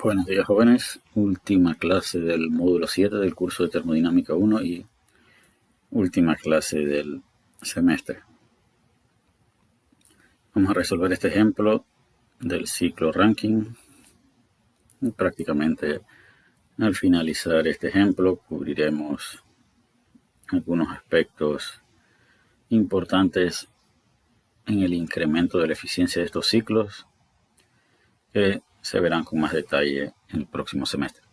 Buenos días, jóvenes. Última clase del módulo 7 del curso de Termodinámica 1 y última clase del semestre. Vamos a resolver este ejemplo del ciclo Rankine. Prácticamente al finalizar este ejemplo cubriremos algunos aspectos importantes en el incremento de la eficiencia de estos ciclos que se verán con más detalle en el próximo semestre.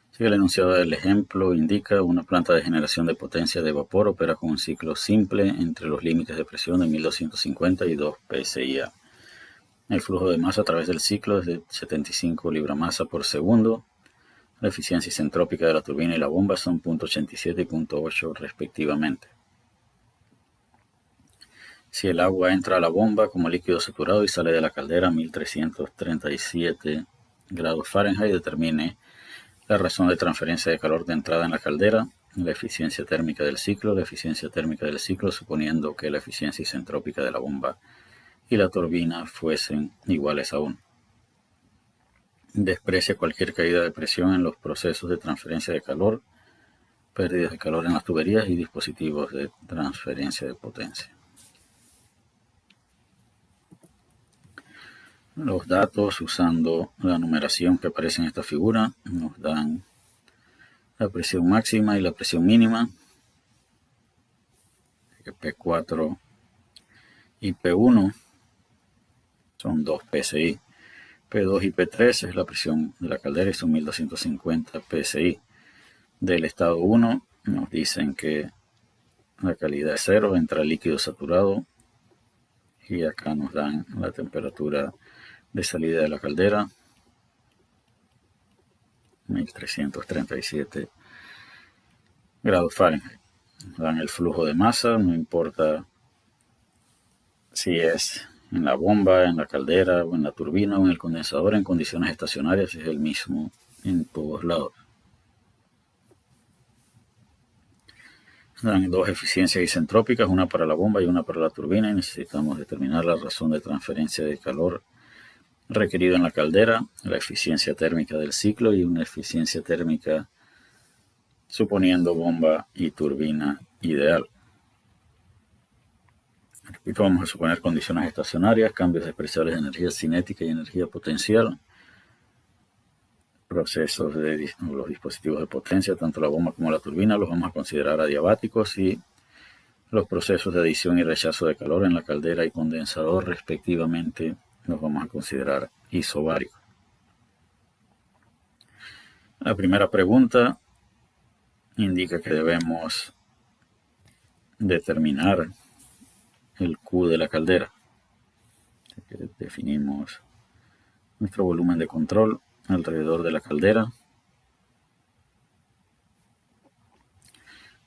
Así que el enunciado del ejemplo indica una planta de generación de potencia de vapor opera con un ciclo simple entre los límites de presión de 1250 y 2 psi/a. El flujo de masa a través del ciclo es de 75 libra-masa por segundo. La eficiencia isentrópica de la turbina y la bomba son 0.87 y 0.8 respectivamente. Si el agua entra a la bomba como líquido saturado y sale de la caldera a 1337 grados Fahrenheit, determine la razón de transferencia de calor de entrada en la caldera, la eficiencia térmica del ciclo, suponiendo que la eficiencia isentrópica de la bomba y la turbina fuesen iguales a 1. Desprecia cualquier caída de presión en los procesos de transferencia de calor, pérdidas de calor en las tuberías y dispositivos de transferencia de potencia. Los datos, usando la numeración que aparece en esta figura, nos dan la presión máxima y la presión mínima. P4 y P1 son 2 psi. P2 y P3 es la presión de la caldera y son 1250 psi. Del estado 1 nos dicen que la calidad es 0, entra líquido saturado, y acá nos dan la temperatura de salida de la caldera, 1337 grados Fahrenheit. Nos dan el flujo de masa, no importa si es en la bomba, en la caldera, o en la turbina, o en el condensador, en condiciones estacionarias es el mismo en todos lados. Dan dos eficiencias isentrópicas, una para la bomba y una para la turbina, y necesitamos determinar la razón de transferencia de calor requerido en la caldera, la eficiencia térmica del ciclo y una eficiencia térmica suponiendo bomba y turbina ideal. Repito, vamos a suponer condiciones estacionarias, cambios especiales de energía cinética y energía potencial, procesos de los dispositivos de potencia, tanto la bomba como la turbina, los vamos a considerar adiabáticos, y los procesos de adición y rechazo de calor en la caldera y condensador, respectivamente, los vamos a considerar isobáricos. La primera pregunta indica que debemos determinar el Q de la caldera. Definimos nuestro volumen de control alrededor de la caldera.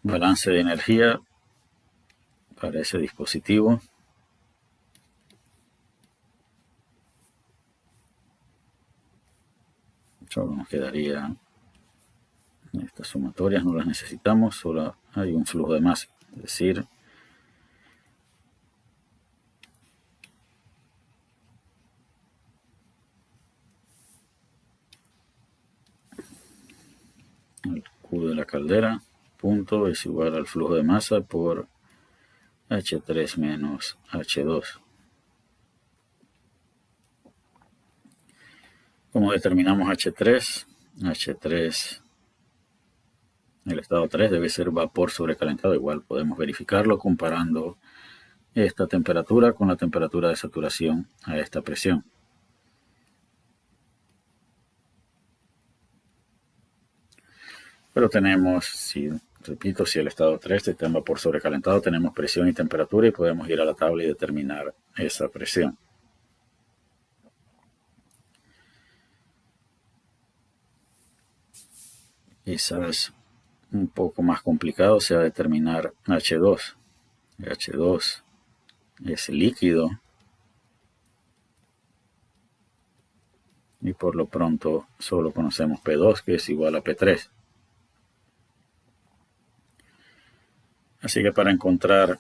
Balance de energía para ese dispositivo. Solo nos quedaría estas sumatorias, no las necesitamos, solo hay un flujo de masa, es decir, el Q de la caldera, punto, es igual al flujo de masa por H3 menos H2. ¿Cómo determinamos H3? H3, el estado 3 debe ser vapor sobrecalentado. Igual podemos verificarlo comparando esta temperatura con la temperatura de saturación a esta presión. Pero tenemos, repito, si el estado 3 está en vapor sobrecalentado, tenemos presión y temperatura y podemos ir a la tabla y determinar esa presión. Quizás un poco más complicado sea determinar H2. H2 es líquido y por lo pronto solo conocemos P2, que es igual a P3. Así que para encontrar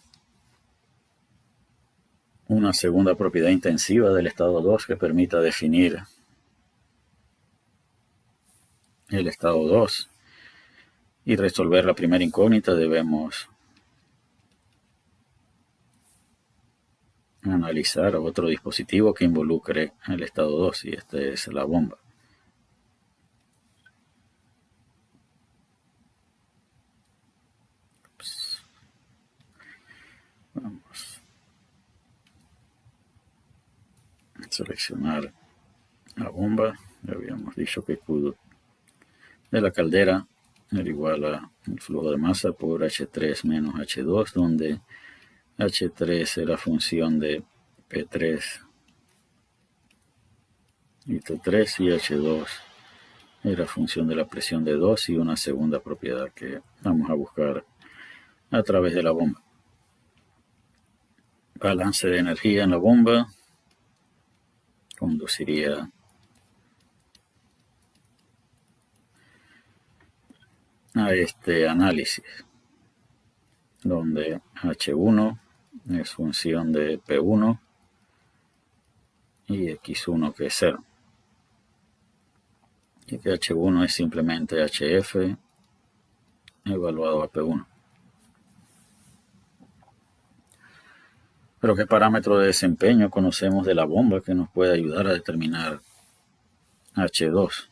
una segunda propiedad intensiva del estado 2 que permita definir el estado 2 y resolver la primera incógnita, debemos analizar otro dispositivo que involucre el estado 2 y este es la bomba. Vamos a seleccionar la bomba. Ya habíamos dicho que Q de la caldera era igual al flujo de masa por H3 menos H2, donde H3 era función de P3 y T3 y H2 era función de la presión de 2 y una segunda propiedad que vamos a buscar a través de la bomba. Balance de energía en la bomba conduciría a este análisis, donde H1 es función de P1 y X1 que es 0. Y que H1 es simplemente HF evaluado a P1. Pero ¿qué parámetro de desempeño conocemos de la bomba que nos puede ayudar a determinar H2?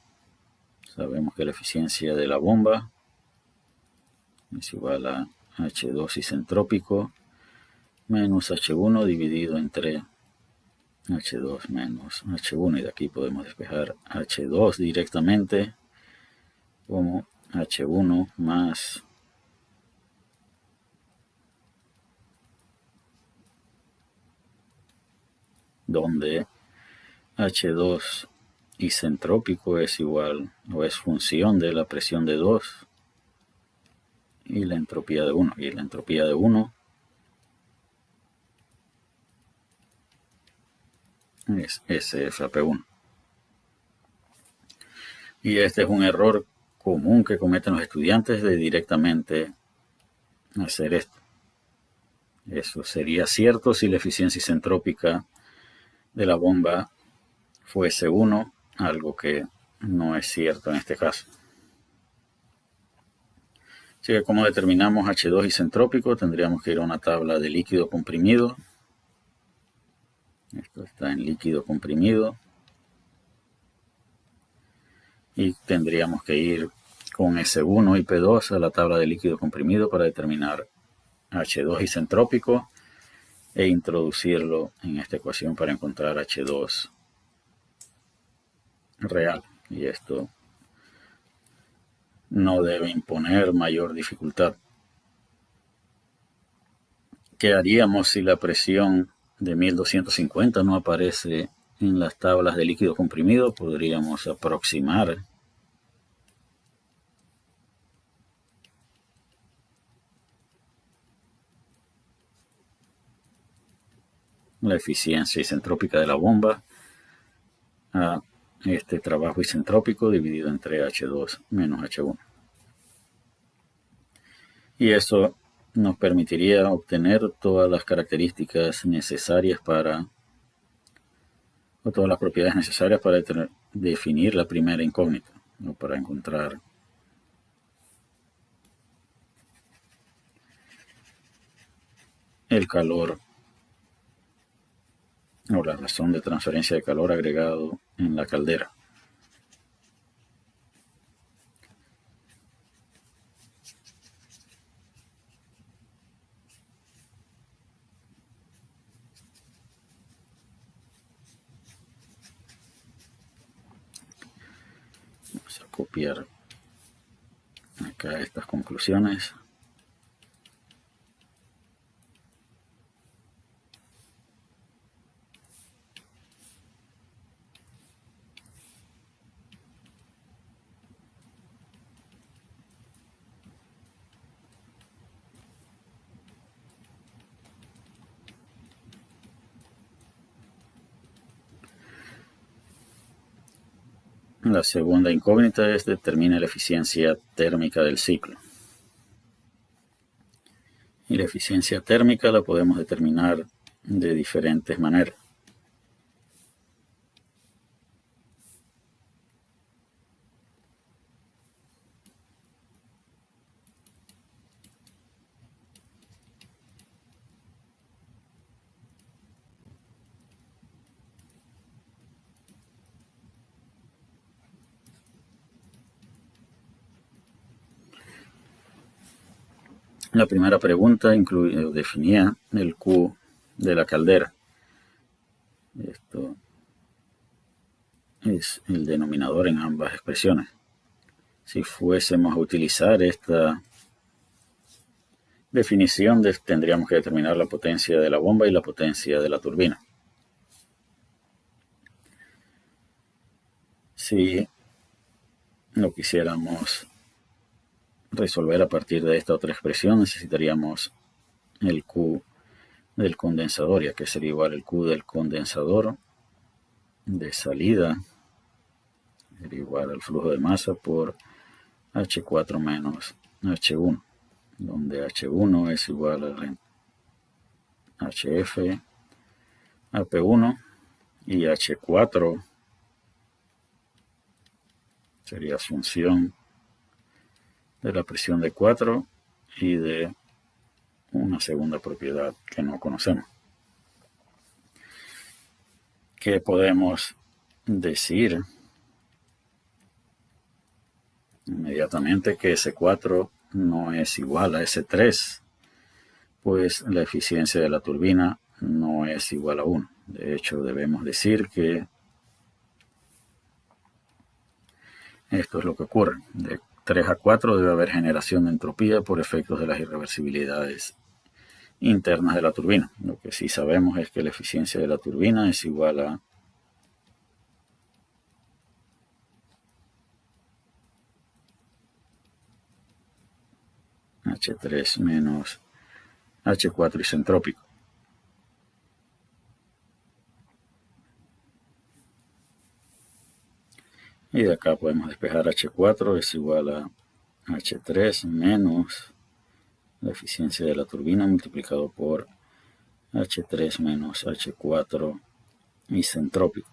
Sabemos que la eficiencia de la bomba es igual a H2 isentrópico menos H1 dividido entre H2 menos H1, y de aquí podemos despejar H2 directamente como H1 más donde H2 isentrópico es igual o es función de la presión de 2 y la entropía de 1. Y la entropía de 1 es SFP1. Y este es un error común que cometen los estudiantes de directamente hacer esto. Eso sería cierto si la eficiencia isentrópica de la bomba fuese 1, algo que no es cierto en este caso. Así que como determinamos H2 isentrópico, tendríamos que ir a una tabla de líquido comprimido. Esto está en líquido comprimido. Y tendríamos que ir con S1 y P2 a la tabla de líquido comprimido para determinar H2 isentrópico e introducirlo en esta ecuación para encontrar H2 real. Y esto no debe imponer mayor dificultad. ¿Qué haríamos si la presión de 1250 no aparece en las tablas de líquido comprimido? Podríamos aproximar la eficiencia isentrópica de la bomba a este trabajo isentrópico dividido entre H2 menos H1. Y eso nos permitiría obtener todas las características necesarias o todas las propiedades necesarias para definir la primera incógnita, o para encontrar el calor o la razón de transferencia de calor agregado en la caldera. Vamos a copiar acá estas conclusiones. La segunda incógnita es determina la eficiencia térmica del ciclo. Y la eficiencia térmica la podemos determinar de diferentes maneras. La primera pregunta definía el Q de la caldera. Esto es el denominador en ambas expresiones. Si fuésemos a utilizar esta definición, tendríamos que determinar la potencia de la bomba y la potencia de la turbina. Si lo quisiéramos resolver a partir de esta otra expresión, necesitaríamos el Q del condensador, ya que sería igual el Q del condensador de salida, sería igual al flujo de masa por H4 menos H1, donde H1 es igual a HF a P1 y H4 sería función de la presión de 4 y de una segunda propiedad que no conocemos. ¿Qué podemos decir? Inmediatamente que S4 no es igual a S3, pues la eficiencia de la turbina no es igual a 1. De hecho, debemos decir que esto es lo que ocurre. De 3 a 4 debe haber generación de entropía por efectos de las irreversibilidades internas de la turbina. Lo que sí sabemos es que la eficiencia de la turbina es igual a H3 menos H4 isentrópico. Y de acá podemos despejar H4 es igual a H3 menos la eficiencia de la turbina multiplicado por H3 menos H4 isentrópico,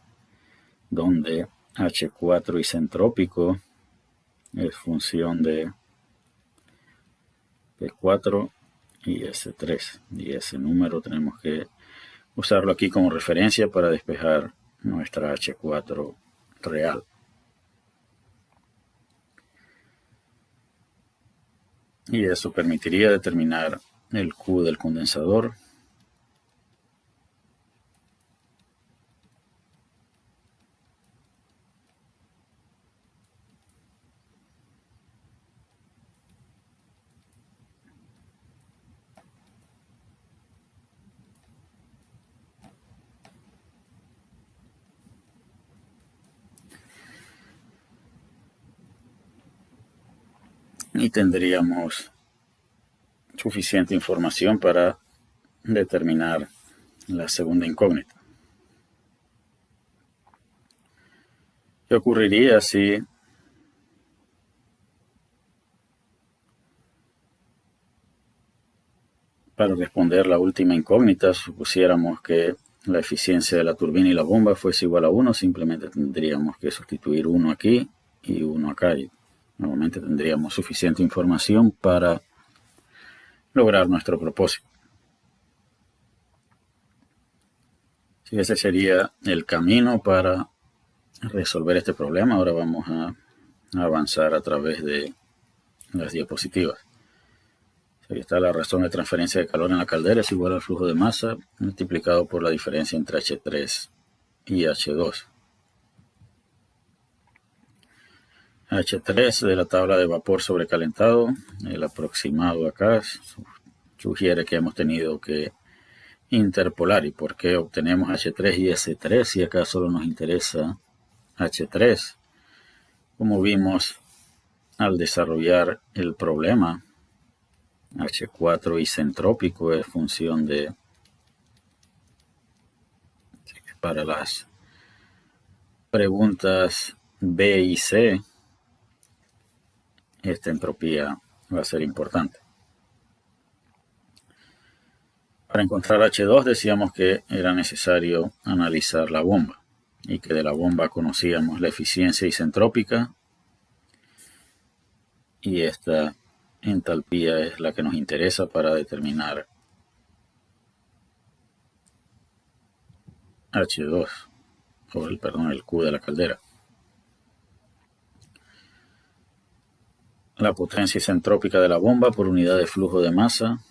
donde H4 isentrópico es función de P4 y S3. Y ese número tenemos que usarlo aquí como referencia para despejar nuestra H4 real. Y eso permitiría determinar el Q del condensador y tendríamos suficiente información para determinar la segunda incógnita. ¿Qué ocurriría si para responder la última incógnita supusiéramos que la eficiencia de la turbina y la bomba fuese igual a 1? Simplemente tendríamos que sustituir 1 aquí y 1 acá. Y nuevamente tendríamos suficiente información para lograr nuestro propósito. Si ese sería el camino para resolver este problema, ahora vamos a avanzar a través de las diapositivas. Ahí está la razón de transferencia de calor en la caldera es igual al flujo de masa multiplicado por la diferencia entre H3 y H2. H3 de la tabla de vapor sobrecalentado, el aproximado acá sugiere que hemos tenido que interpolar. ¿Y por qué obtenemos H3 y S3 si acá solo nos interesa H3? Como vimos al desarrollar el problema, H4 isentrópico es función de, para las preguntas B y C, esta entropía va a ser importante. Para encontrar H2 decíamos que era necesario analizar la bomba y que de la bomba conocíamos la eficiencia isentrópica y esta entalpía es la que nos interesa para determinar H2 o el Q de la caldera. la potencia isentrópica de la bomba por unidad de flujo de masa.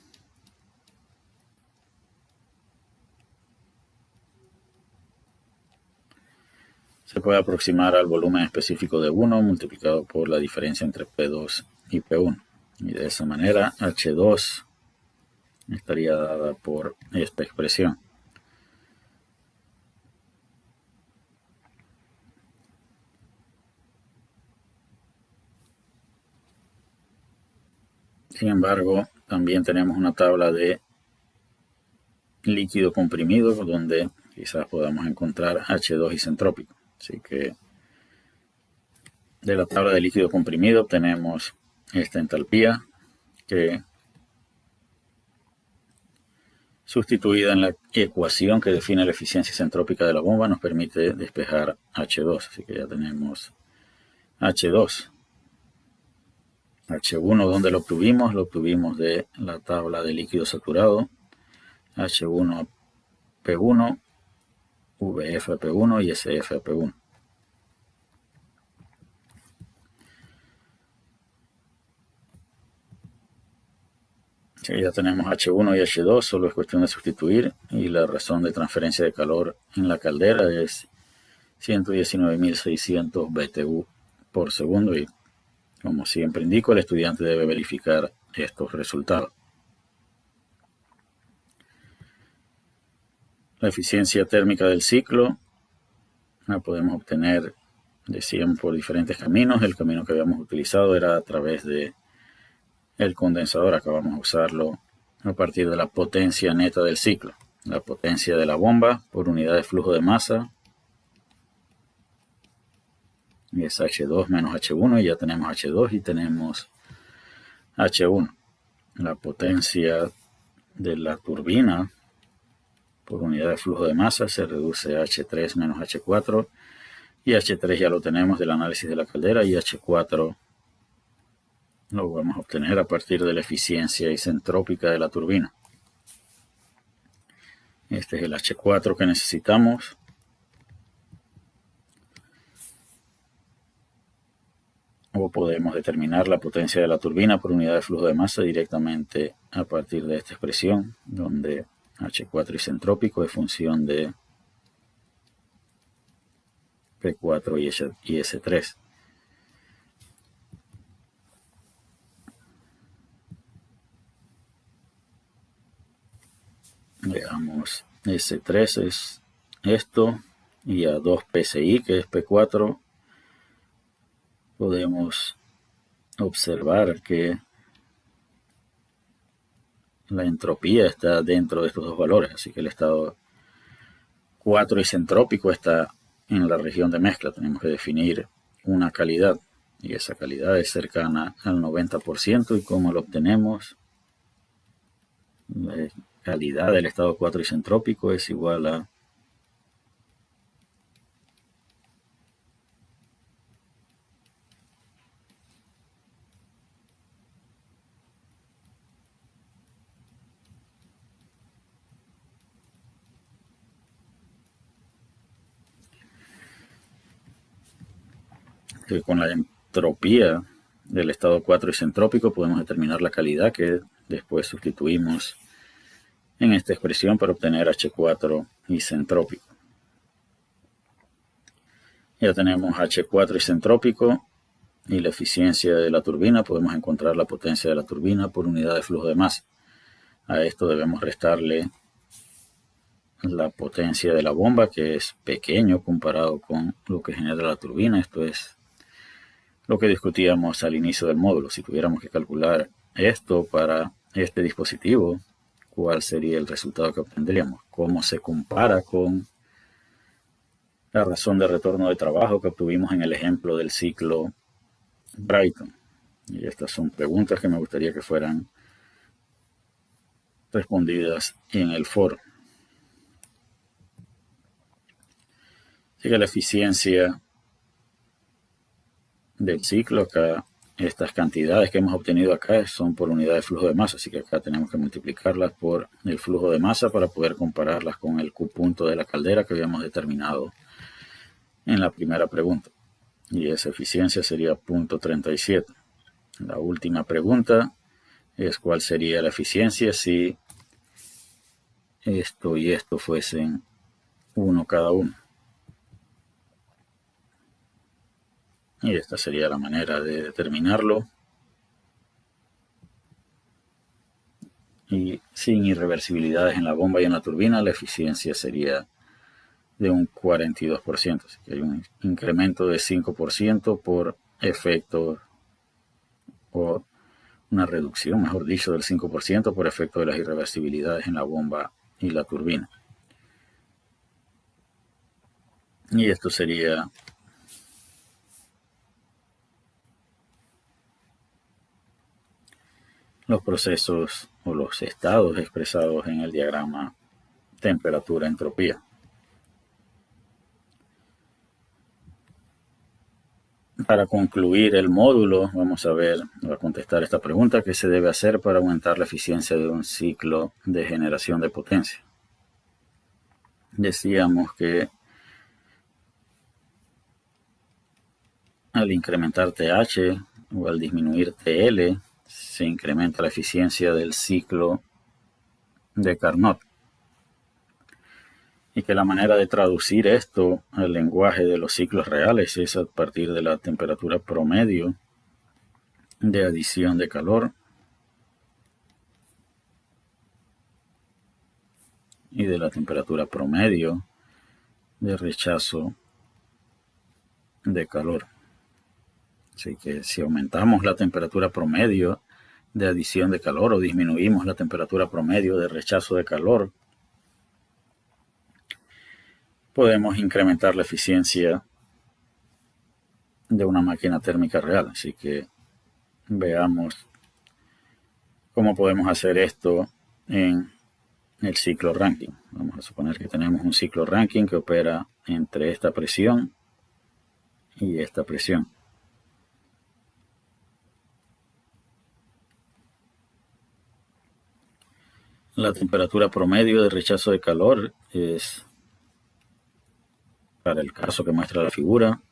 Se puede aproximar al volumen específico de 1 multiplicado por la diferencia entre P2 y P1. Y de esa manera H2 estaría dada por esta expresión. Sin embargo, también tenemos una tabla de líquido comprimido donde quizás podamos encontrar H2 isentrópico. Así que de la tabla de líquido comprimido obtenemos esta entalpía que, sustituida en la ecuación que define la eficiencia isentrópica de la bomba, nos permite despejar H2. Así que ya tenemos H2. H1, ¿dónde lo obtuvimos? Lo obtuvimos de la tabla de líquido saturado. H1 P1, VF P1 y SF P1. Sí, ya tenemos H1 y H2, solo es cuestión de sustituir, y la razón de transferencia de calor en la caldera es 119.600 BTU por segundo, y como siempre indico, el estudiante debe verificar estos resultados. La eficiencia térmica del ciclo la podemos obtener, decíamos, por diferentes caminos. El camino que habíamos utilizado era a través de el condensador. Acá vamos a usarlo a partir de la potencia neta del ciclo. La potencia de la bomba por unidad de flujo de masa es H2 menos H1, y ya tenemos H2 y tenemos H1. La potencia de la turbina por unidad de flujo de masa se reduce a H3 menos H4, y H3 ya lo tenemos del análisis de la caldera, y H4 lo vamos a obtener a partir de la eficiencia isentrópica de la turbina. Este es el H4 que necesitamos. O podemos determinar la potencia de la turbina por unidad de flujo de masa directamente a partir de esta expresión, donde H4 isentrópico es función de P4 y S3. Veamos, S3 es esto, y a 2 PSI, que es P4, podemos observar que la entropía está dentro de estos dos valores, así que el estado 4 isentrópico está en la región de mezcla. Tenemos que definir una calidad, y esa calidad es cercana al 90%, y ¿cómo lo obtenemos? La calidad del estado 4 isentrópico es igual a que con la entropía del estado 4 isentrópico podemos determinar la calidad, que después sustituimos en esta expresión para obtener H4 isentrópico. Ya tenemos H4 isentrópico y la eficiencia de la turbina. Podemos encontrar la potencia de la turbina por unidad de flujo de masa. A esto debemos restarle la potencia de la bomba, que es pequeño comparado con lo que genera la turbina. Esto es lo que discutíamos al inicio del módulo. Si tuviéramos que calcular esto para este dispositivo, ¿cuál sería el resultado que obtendríamos? ¿Cómo se compara con la razón de retorno de trabajo que obtuvimos en el ejemplo del ciclo Brayton? Y estas son preguntas que me gustaría que fueran respondidas en el foro. Así que la eficiencia del ciclo acá, estas cantidades que hemos obtenido acá son por unidad de flujo de masa, así que acá tenemos que multiplicarlas por el flujo de masa para poder compararlas con el Q punto de la caldera que habíamos determinado en la primera pregunta, y esa eficiencia sería 0.37. La última pregunta es cuál sería la eficiencia si esto y esto fuesen uno cada uno. Y esta sería la manera de determinarlo. Y sin irreversibilidades en la bomba y en la turbina, la eficiencia sería de un 42%. Así que hay un incremento de 5% por efecto, o una reducción, mejor dicho, del 5% por efecto de las irreversibilidades en la bomba y la turbina. Y esto sería los procesos o los estados expresados en el diagrama temperatura-entropía. Para concluir el módulo, vamos a contestar esta pregunta: ¿qué se debe hacer para aumentar la eficiencia de un ciclo de generación de potencia? Decíamos que al incrementar TH o al disminuir TL, se incrementa la eficiencia del ciclo de Carnot. Y que la manera de traducir esto al lenguaje de los ciclos reales es a partir de la temperatura promedio de adición de calor y de la temperatura promedio de rechazo de calor. Así que si aumentamos la temperatura promedio de adición de calor o disminuimos la temperatura promedio de rechazo de calor, podemos incrementar la eficiencia de una máquina térmica real. Así que veamos cómo podemos hacer esto en el ciclo Rankine. Vamos a suponer que tenemos un ciclo Rankine que opera entre esta presión y esta presión. La temperatura promedio de rechazo de calor es, para el caso que muestra la figura,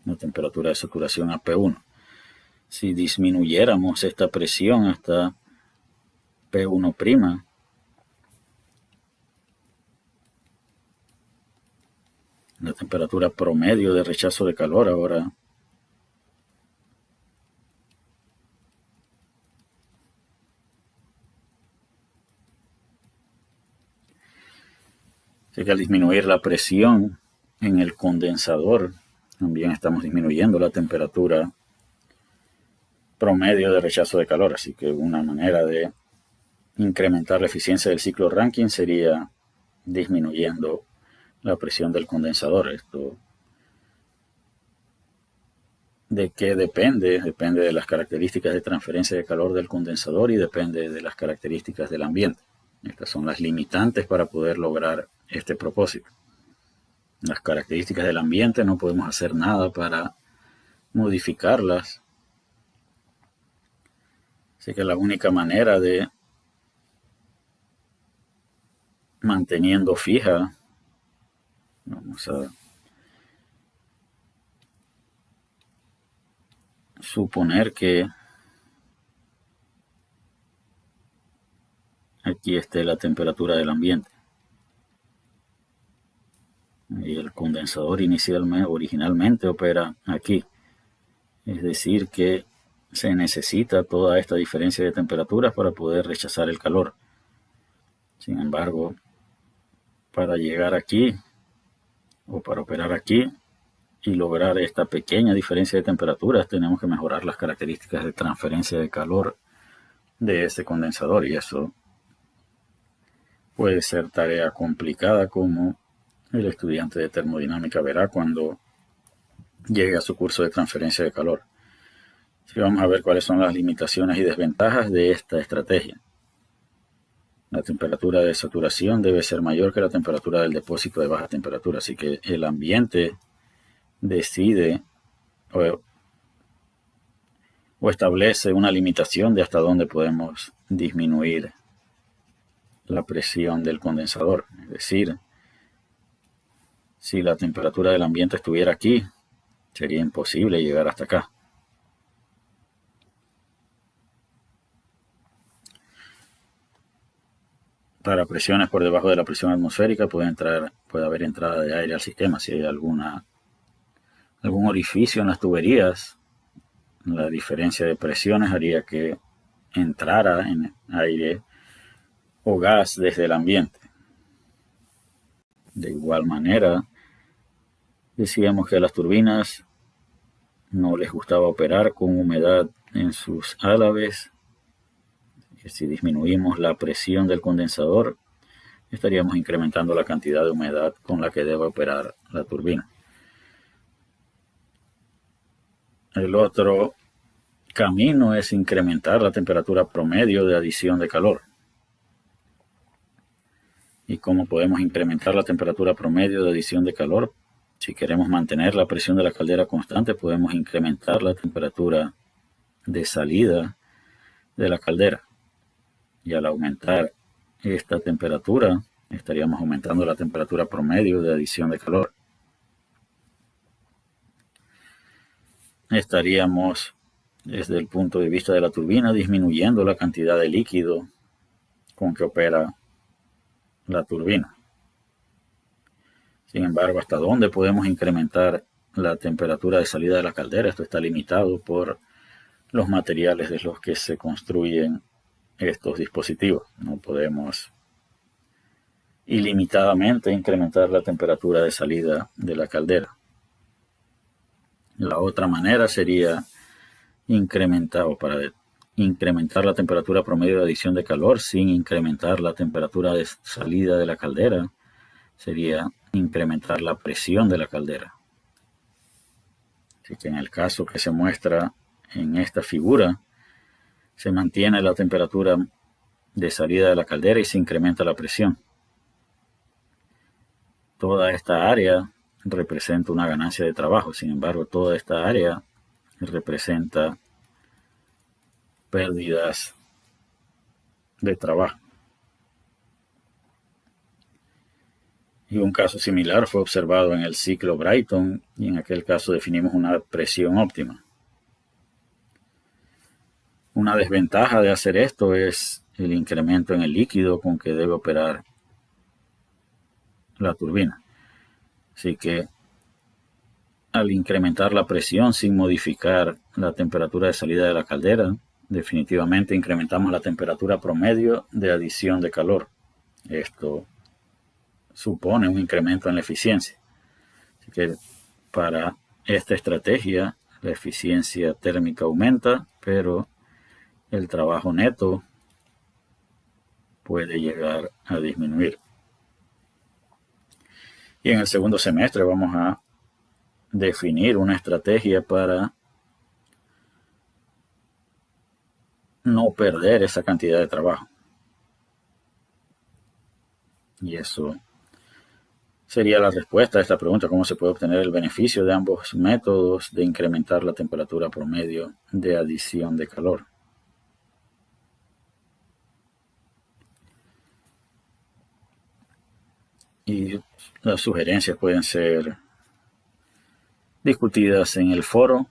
la temperatura de saturación a P1. Si disminuyéramos esta presión hasta P1', la temperatura promedio de rechazo de calor ahora así que al disminuir la presión en el condensador, también estamos disminuyendo la temperatura promedio de rechazo de calor. Así que una manera de incrementar la eficiencia del ciclo Rankine sería disminuyendo la presión del condensador. Esto de qué depende de las características de transferencia de calor del condensador y depende de las características del ambiente. Estas son las limitantes para poder lograr este propósito. Las características del ambiente no podemos hacer nada para modificarlas. Así que la única manera de manteniendo fija, vamos a suponer que aquí esté la temperatura del ambiente. Y el condensador originalmente opera aquí. Es decir que se necesita toda esta diferencia de temperaturas para poder rechazar el calor. Sin embargo, para llegar aquí o para operar aquí y lograr esta pequeña diferencia de temperaturas, tenemos que mejorar las características de transferencia de calor de este condensador, y eso puede ser tarea complicada, como el estudiante de termodinámica verá cuando llegue a su curso de transferencia de calor. Así vamos a ver cuáles son las limitaciones y desventajas de esta estrategia. La temperatura de saturación debe ser mayor que la temperatura del depósito de baja temperatura, así que el ambiente decide o establece una limitación de hasta dónde podemos disminuir la presión del condensador. Es decir, Si la temperatura del ambiente estuviera aquí, sería imposible llegar hasta acá. Para presiones por debajo de la presión atmosférica puede haber entrada de aire al sistema. Si hay algún orificio en las tuberías, la diferencia de presiones haría que entrara en aire o gas desde el ambiente. De igual manera, decíamos que a las turbinas no les gustaba operar con humedad en sus álabes. Si disminuimos la presión del condensador, estaríamos incrementando la cantidad de humedad con la que debe operar la turbina. El otro camino es incrementar la temperatura promedio de adición de calor. ¿Y cómo podemos incrementar la temperatura promedio de adición de calor? Si queremos mantener la presión de la caldera constante, podemos incrementar la temperatura de salida de la caldera. Y al aumentar esta temperatura, estaríamos aumentando la temperatura promedio de adición de calor. Estaríamos, desde el punto de vista de la turbina, disminuyendo la cantidad de líquido con que opera la turbina. Sin embargo, ¿hasta dónde podemos incrementar la temperatura de salida de la caldera? Esto está limitado por los materiales de los que se construyen estos dispositivos. No podemos ilimitadamente incrementar la temperatura de salida de la caldera. La otra manera sería incrementar la temperatura promedio de adición de calor sin incrementar la temperatura de salida de la caldera, sería incrementar la presión de la caldera. Así que en el caso que se muestra en esta figura, se mantiene la temperatura de salida de la caldera y se incrementa la presión. Toda esta área representa una ganancia de trabajo, sin embargo, toda esta área representa pérdidas de trabajo. Y un caso similar fue observado en el ciclo Brayton, y en aquel caso definimos una presión óptima. Una desventaja de hacer esto es el incremento en el líquido con que debe operar la turbina. Así que al incrementar la presión sin modificar la temperatura de salida de la caldera, definitivamente incrementamos la temperatura promedio de adición de calor. Esto supone un incremento en la eficiencia. Así que para esta estrategia, la eficiencia térmica aumenta, pero el trabajo neto puede llegar a disminuir. Y en el segundo semestre vamos a definir una estrategia para no perder esa cantidad de trabajo. Y eso sería la respuesta a esta pregunta: ¿cómo se puede obtener el beneficio de ambos métodos de incrementar la temperatura promedio de adición de calor? Y las sugerencias pueden ser discutidas en el foro.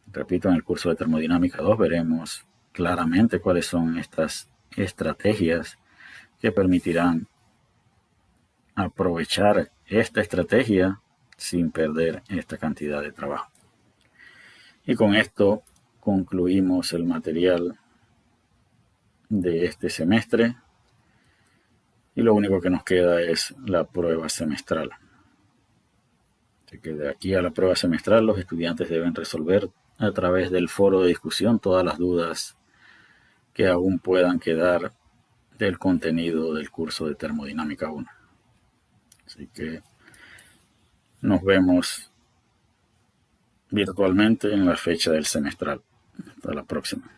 Repito, en el curso de Termodinámica 2 veremos claramente cuáles son estas estrategias que permitirán aprovechar esta estrategia sin perder esta cantidad de trabajo. Y con esto concluimos el material de este semestre y lo único que nos queda es la prueba semestral. Así que de aquí a la prueba semestral los estudiantes deben resolver a través del foro de discusión todas las dudas que aún puedan quedar del contenido del curso de Termodinámica 1. Así que nos vemos virtualmente en la fecha del semestral. Hasta la próxima.